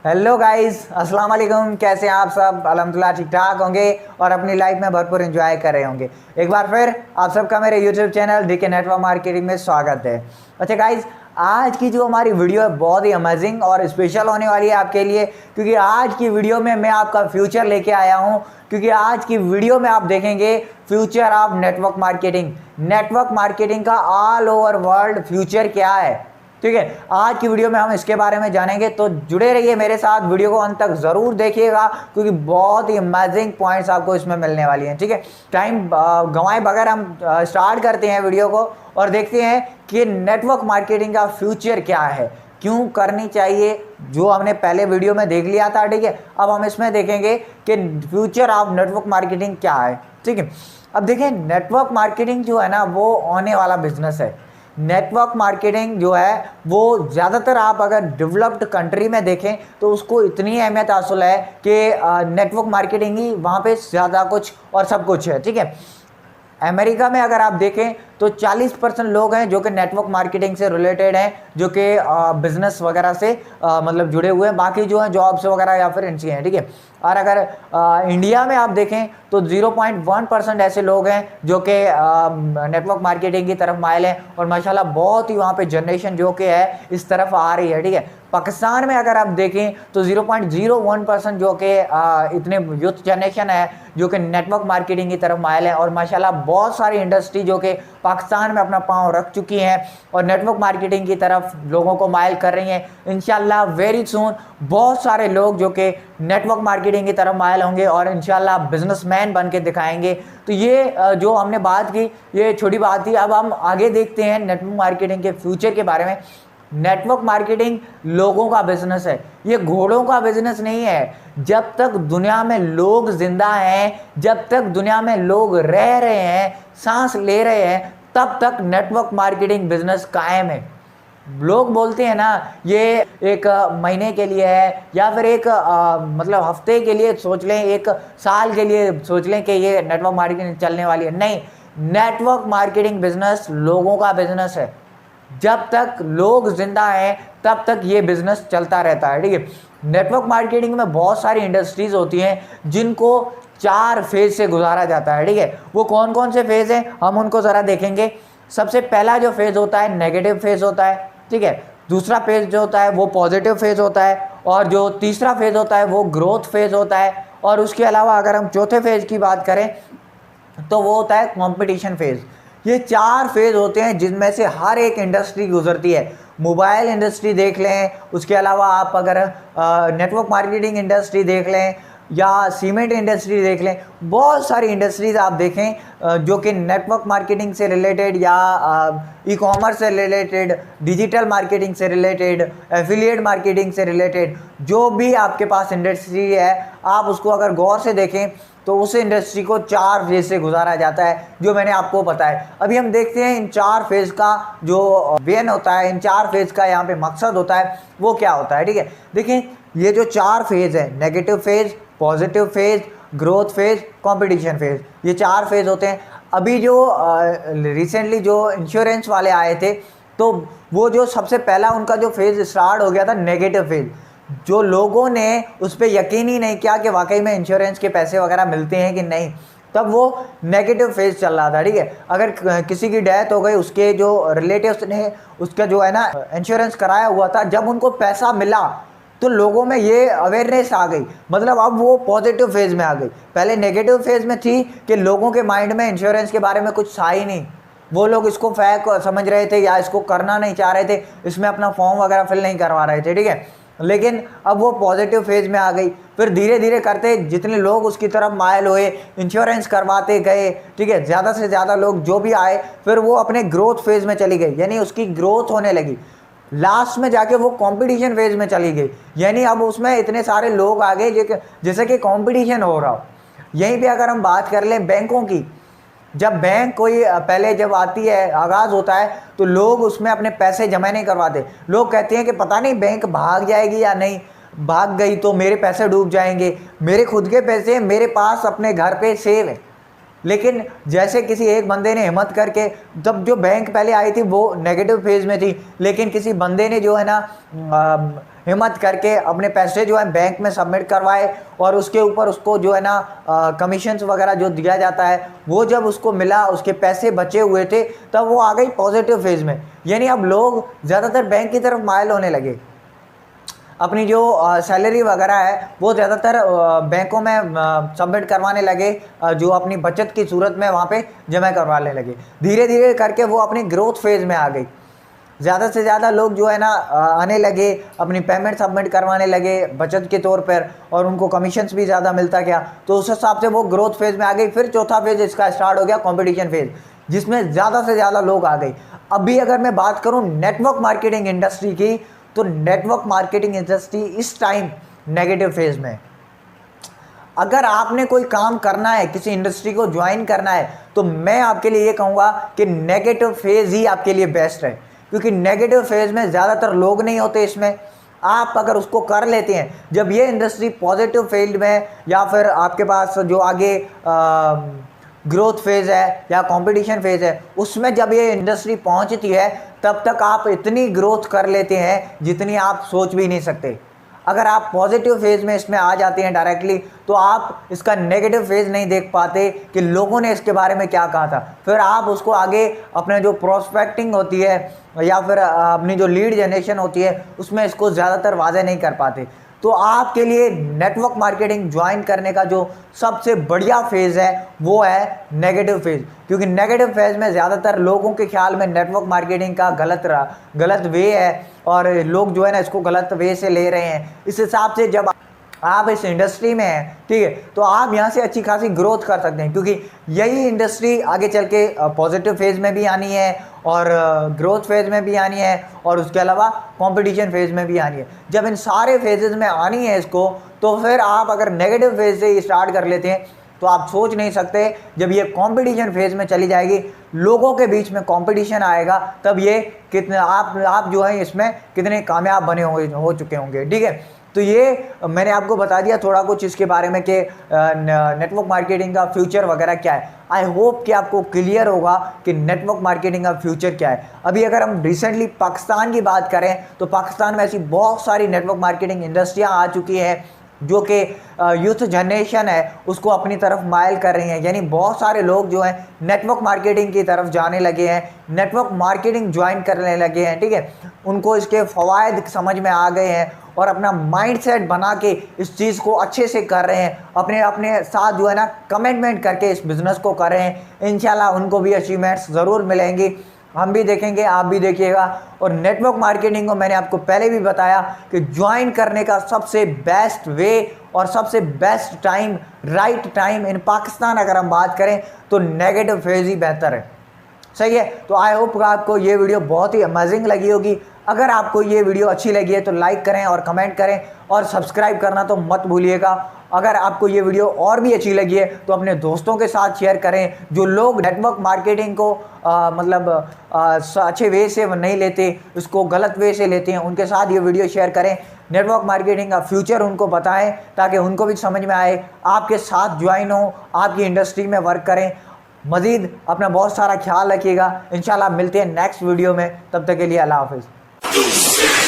Hello guys, अस्सलाम वालेकुम। कैसे हैं आप सब? अल्हम्दुलिल्लाह ठीक ठाक होंगे और अपनी लाइफ में भरपूर एंजॉय कर रहे होंगे। एक बार फिर आप सबका मेरे YouTube channel DK network marketing में स्वागत है। अच्छा गाइस, आज की जो हमारी वीडियो है बहुत ही अमेजिंग और स्पेशल होने वाली है आपके लिए, क्योंकि आज की वीडियो में मैं आपका फ्यूचर लेके आया हूँ। क्योंकि आज की वीडियो में आप देखेंगे future of network marketing. Network marketing का ऑल ओवर वर्ल्ड फ्यूचर क्या है, ठीक है। आज की वीडियो में हम इसके बारे में जानेंगे, तो जुड़े रहिए मेरे साथ, वीडियो को अंत तक जरूर देखिएगा क्योंकि बहुत ही अमेजिंग पॉइंट्स आपको इसमें मिलने वाली हैं, ठीक है। टाइम गंवाए बगैर हम स्टार्ट करते हैं वीडियो को और देखते हैं कि नेटवर्क मार्केटिंग का फ्यूचर क्या है, क्यों करनी चाहिए, जो हमने पहले वीडियो में देख लिया था, ठीक है। अब हम इसमें देखेंगे कि फ्यूचर ऑफ नेटवर्क मार्केटिंग क्या है, ठीक है। अब देखिए, नेटवर्क मार्केटिंग जो है ना वो आने वाला बिजनेस है। नेटवर्क मार्केटिंग जो है वो ज़्यादातर आप अगर डेवलप्ड कंट्री में देखें तो उसको इतनी अहमियत हासिल है कि नेटवर्क मार्केटिंग ही वहाँ पे ज़्यादा कुछ और सब कुछ है, ठीक है। अमेरिका में अगर आप देखें तो 40% लोग हैं जो कि नेटवर्क मार्केटिंग से रिलेटेड हैं, जो कि बिजनेस वगैरह से मतलब जुड़े हुए हैं। बाकी जो है जॉब्स वगैरह या फिर इनसे हैं, ठीक है। और अगर इंडिया में आप देखें तो 0.1% ऐसे लोग हैं जो कि नेटवर्क मार्केटिंग की तरफ माइल हैं और माशाल्लाह बहुत ही वहाँ पे जनरेशन जो कि है इस तरफ आ रही है, ठीक है। पाकिस्तान में अगर आप देखें तो 0.01% जो कि इतने यूथ जनरेशन है जो कि नेटवर्क मार्केटिंग की तरफ माइल है और माशाल्लाह बहुत सारी इंडस्ट्री जो कि पाकिस्तान में अपना पांव रख चुकी हैं और नेटवर्क मार्केटिंग की तरफ लोगों को माइल कर रही हैं। इंशाल्लाह वेरी सून बहुत सारे लोग जो कि नेटवर्क मार्केटिंग की तरफ माइल होंगे और इंशाल्लाह बिजनेसमैन बन के दिखाएंगे। तो ये जो हमने बात की ये छोटी बात थी। अब हम आगे देखते हैं नेटवर्क मार्केटिंग के फ्यूचर के बारे में। नेटवर्क मार्केटिंग लोगों का बिजनेस है, ये घोड़ों का बिजनेस नहीं है। जब तक दुनिया में लोग जिंदा हैं, जब तक दुनिया में लोग रह रहे हैं, सांस ले रहे हैं, तब तक नेटवर्क मार्केटिंग बिजनेस कायम है। लोग बोलते हैं ना ये एक महीने के लिए है या फिर एक मतलब हफ्ते के लिए सोच लें, एक साल के लिए सोच लें कि ये नेटवर्क मार्केटिंग चलने वाली है। नहीं, नेटवर्क मार्केटिंग बिजनेस लोगों का बिजनेस है। जब तक लोग जिंदा हैं तब तक ये बिजनेस चलता रहता है, ठीक है। नेटवर्क मार्केटिंग में बहुत सारी इंडस्ट्रीज होती हैं जिनको 4 फेज से गुजारा जाता है, ठीक है। वो कौन कौन से फेज हैं हम उनको ज़रा देखेंगे। सबसे पहला जो फेज होता है नेगेटिव फेज होता है, ठीक है। दूसरा फेज जो होता है वो पॉजिटिव फेज होता है और जो तीसरा फेज होता है वो ग्रोथ फेज होता है। और उसके अलावा अगर हम चौथे फेज की बात करें तो वो होता है कंपटीशन फेज। ये 4 फेज होते हैं जिनमें से हर एक इंडस्ट्री गुजरती है। मोबाइल इंडस्ट्री देख लें, उसके अलावा आप अगर नेटवर्क मार्केटिंग इंडस्ट्री देख लें या सीमेंट इंडस्ट्री देख लें, बहुत सारी इंडस्ट्रीज आप देखें जो कि नेटवर्क मार्केटिंग से रिलेटेड या ई कॉमर्स से रिलेटेड, डिजिटल मार्केटिंग से रिलेटेड, एफिलिएट मार्केटिंग से रिलेटेड, जो भी आपके पास इंडस्ट्री है आप उसको अगर गौर से देखें तो उस इंडस्ट्री को 4 फेज से गुजारा जाता है, जो मैंने आपको बताया। अभी हम देखते हैं इन 4 फेज का जो वेन होता है, इन 4 फेज का यहाँ पे मकसद होता है वो क्या होता है, ठीक है। देखिए, ये जो 4 फेज है, negative phase, positive phase, growth phase, competition phase, ये 4 फेज होते हैं। अभी जो रिसेंटली जो इंश्योरेंस वाले आए थे तो वो जो सबसे पहला उनका जो फेज स्टार्ट हो गया था नेगेटिव फेज। जो लोगों ने उस पर यकीन ही नहीं किया कि वाकई में इंश्योरेंस के पैसे वगैरह मिलते हैं कि नहीं, तब वो नेगेटिव फेज चल रहा था, ठीक है। अगर किसी की डेथ हो गई, उसके जो रिलेटिव्स ने उसका जो है ना इंश्योरेंस कराया हुआ था, जब उनको पैसा मिला तो लोगों में ये अवेयरनेस आ गई, मतलब अब वो पॉजिटिव फेज में आ गई। पहले नेगेटिव फेज में थी कि लोगों के माइंड में इंश्योरेंस के बारे में कुछ था ही नहीं, वो लोग इसको फेक समझ रहे थे या इसको करना नहीं चाह रहे थे, इसमें अपना फॉर्म वगैरह फिल नहीं करवा रहे थे, ठीक है। लेकिन अब वो पॉजिटिव फेज में आ गई। फिर धीरे धीरे करते जितने लोग उसकी तरफ माइल हुए, इंश्योरेंस करवाते गए, ठीक है, ज़्यादा से ज़्यादा लोग जो भी आए, फिर वो अपने ग्रोथ फेज में चली गई, यानी उसकी ग्रोथ होने लगी। लास्ट में जाके वो कंपटीशन फेज में चली गई, यानी अब उसमें इतने सारे लोग आ गए जैसे कि कंपटीशन हो रहा हो। यहीं पे अगर हम बात कर लें बैंकों की, जब बैंक कोई पहले जब आती है, आगाज़ होता है, तो लोग उसमें अपने पैसे जमा नहीं करवाते। लोग कहते हैं कि पता नहीं बैंक भाग जाएगी या नहीं, भाग गई तो मेरे पैसे डूब जाएंगे, मेरे खुद के पैसे मेरे पास अपने घर पे सेव है। लेकिन जैसे किसी एक बंदे ने हिम्मत करके, जब जो बैंक पहले आई थी वो नेगेटिव फेज में थी, लेकिन किसी बंदे ने जो है ना हिम्मत करके अपने पैसे जो है बैंक में सबमिट करवाए, और उसके ऊपर उसको जो है ना कमीशंस वगैरह जो दिया जाता है वो जब उसको मिला, उसके पैसे बचे हुए थे, तब वो आ गई पॉजिटिव फेज में। यानी अब लोग ज़्यादातर बैंक की तरफ माइल होने लगे। अपनी जो सैलरी वगैरह है वो ज़्यादातर बैंकों में सबमिट करवाने लगे, जो अपनी बचत की सूरत में वहाँ पे जमा करवाने लगे। धीरे धीरे करके वो अपनी ग्रोथ फेज़ में आ गई। ज़्यादा से ज़्यादा लोग जो है ना आने लगे, अपनी पेमेंट सबमिट करवाने लगे बचत के तौर पर, और उनको कमीशंस भी ज़्यादा मिलता गया, तो उस हिसाब से वो ग्रोथ फेज़ में आ गई। फिर चौथा फेज़ इसका स्टार्ट हो गया कंपटीशन फेज़, जिसमें ज़्यादा से ज़्यादा लोग आ गए। अभी अगर मैं बात करूँ नेटवर्क मार्केटिंग इंडस्ट्री की, तो नेटवर्क मार्केटिंग इंडस्ट्री इस टाइम नेगेटिव फेज में। अगर आपने कोई काम करना है, किसी इंडस्ट्री को ज्वाइन करना है, तो मैं आपके लिए ये कहूँगा कि नेगेटिव फेज ही आपके लिए बेस्ट है, क्योंकि नेगेटिव फेज में ज़्यादातर लोग नहीं होते। इसमें आप अगर उसको कर लेते हैं, जब ये इंडस्ट्री पॉजिटिव फील्ड में, या फिर आपके पास जो आगे ग्रोथ फेज़ है या कंपटीशन फेज़ है, उसमें जब ये इंडस्ट्री पहुंचती है, तब तक आप इतनी ग्रोथ कर लेते हैं जितनी आप सोच भी नहीं सकते। अगर आप पॉजिटिव फेज़ में इसमें आ जाते हैं डायरेक्टली, तो आप इसका नेगेटिव फेज़ नहीं देख पाते कि लोगों ने इसके बारे में क्या कहा था। फिर आप उसको आगे अपने जो प्रोस्पेक्टिंग होती है या फिर अपनी जो लीड जनरेशन होती है, उसमें इसको ज़्यादातर वाज़ेह नहीं कर पाते। तो आपके लिए नेटवर्क मार्केटिंग ज्वाइन करने का जो सबसे बढ़िया फेज़ है वो है नेगेटिव फेज़, क्योंकि नेगेटिव फेज़ में ज़्यादातर लोगों के ख्याल में नेटवर्क मार्केटिंग का गलत वे है, और लोग जो है ना इसको गलत वे से ले रहे हैं। इस हिसाब से जब आप इस इंडस्ट्री में हैं, ठीक है, तो आप यहाँ से अच्छी खासी ग्रोथ कर सकते हैं, क्योंकि यही इंडस्ट्री आगे चल के पॉजिटिव फेज़ में भी आनी है, और ग्रोथ फेज़ में भी आनी है, और उसके अलावा कंपटीशन फेज़ में भी आनी है। जब इन सारे फेजेस में आनी है इसको, तो फिर आप अगर नेगेटिव फेज़ से स्टार्ट कर लेते हैं, तो आप सोच नहीं सकते जब ये कंपटीशन फेज़ में चली जाएगी, लोगों के बीच में कंपटीशन आएगा, तब ये कितने आप जो है इसमें कितने कामयाब बने हो चुके होंगे। ठीक है, तो ये मैंने आपको बता दिया थोड़ा कुछ इसके बारे में कि नेटवर्क मार्केटिंग का फ्यूचर वगैरह क्या है। आई होप कि आपको क्लियर होगा कि नेटवर्क मार्केटिंग का फ्यूचर क्या है। अभी अगर हम रिसेंटली पाकिस्तान की बात करें, तो पाकिस्तान में ऐसी बहुत सारी नेटवर्क मार्केटिंग इंडस्ट्रियाँ आ चुकी हैं जो कि यूथ जनरेशन है उसको अपनी तरफ माइल कर रही हैं। यानी बहुत सारे लोग जो हैं नेटवर्क मार्केटिंग की तरफ जाने लगे हैं, नेटवर्क मार्केटिंग ज्वाइन करने लगे हैं। ठीक है, उनको इसके फ़वाइद समझ में आ गए हैं, और अपना माइंडसेट बना के इस चीज़ को अच्छे से कर रहे हैं, अपने साथ जो है ना कमिटमेंट करके इस बिज़नेस को कर रहे हैं। इंशाल्लाह उनको भी अचीवमेंट्स ज़रूर मिलेंगी, हम भी देखेंगे, आप भी देखिएगा। और नेटवर्क मार्केटिंग को मैंने आपको पहले भी बताया कि ज्वाइन करने का सबसे बेस्ट वे और सबसे best time, right time in Pakistan अगर हम बात करें तो नेगेटिव फेज़ ही बेहतर है। सही है, तो आई होप आपको ये वीडियो बहुत ही अमेजिंग लगी होगी। अगर आपको ये वीडियो अच्छी लगी है तो लाइक करें और कमेंट करें, और सब्सक्राइब करना तो मत भूलिएगा। अगर आपको ये वीडियो और भी अच्छी लगी है तो अपने दोस्तों के साथ शेयर करें, जो लोग नेटवर्क मार्केटिंग को अच्छे वे से नहीं लेते, उसको गलत वे से लेते हैं, उनके साथ ये वीडियो शेयर करें। नेटवर्क मार्केटिंग का फ्यूचर उनको बताएं, ताकि उनको भी समझ में आए, आपके साथ ज्वाइन हो, आपकी इंडस्ट्री में वर्क करें। मज़ीद अपना बहुत सारा ख्याल रखिएगा। इंशाल्लाह मिलते हैं नेक्स्ट वीडियो में, तब तक के लिए अल्लाह हाफ़िज़।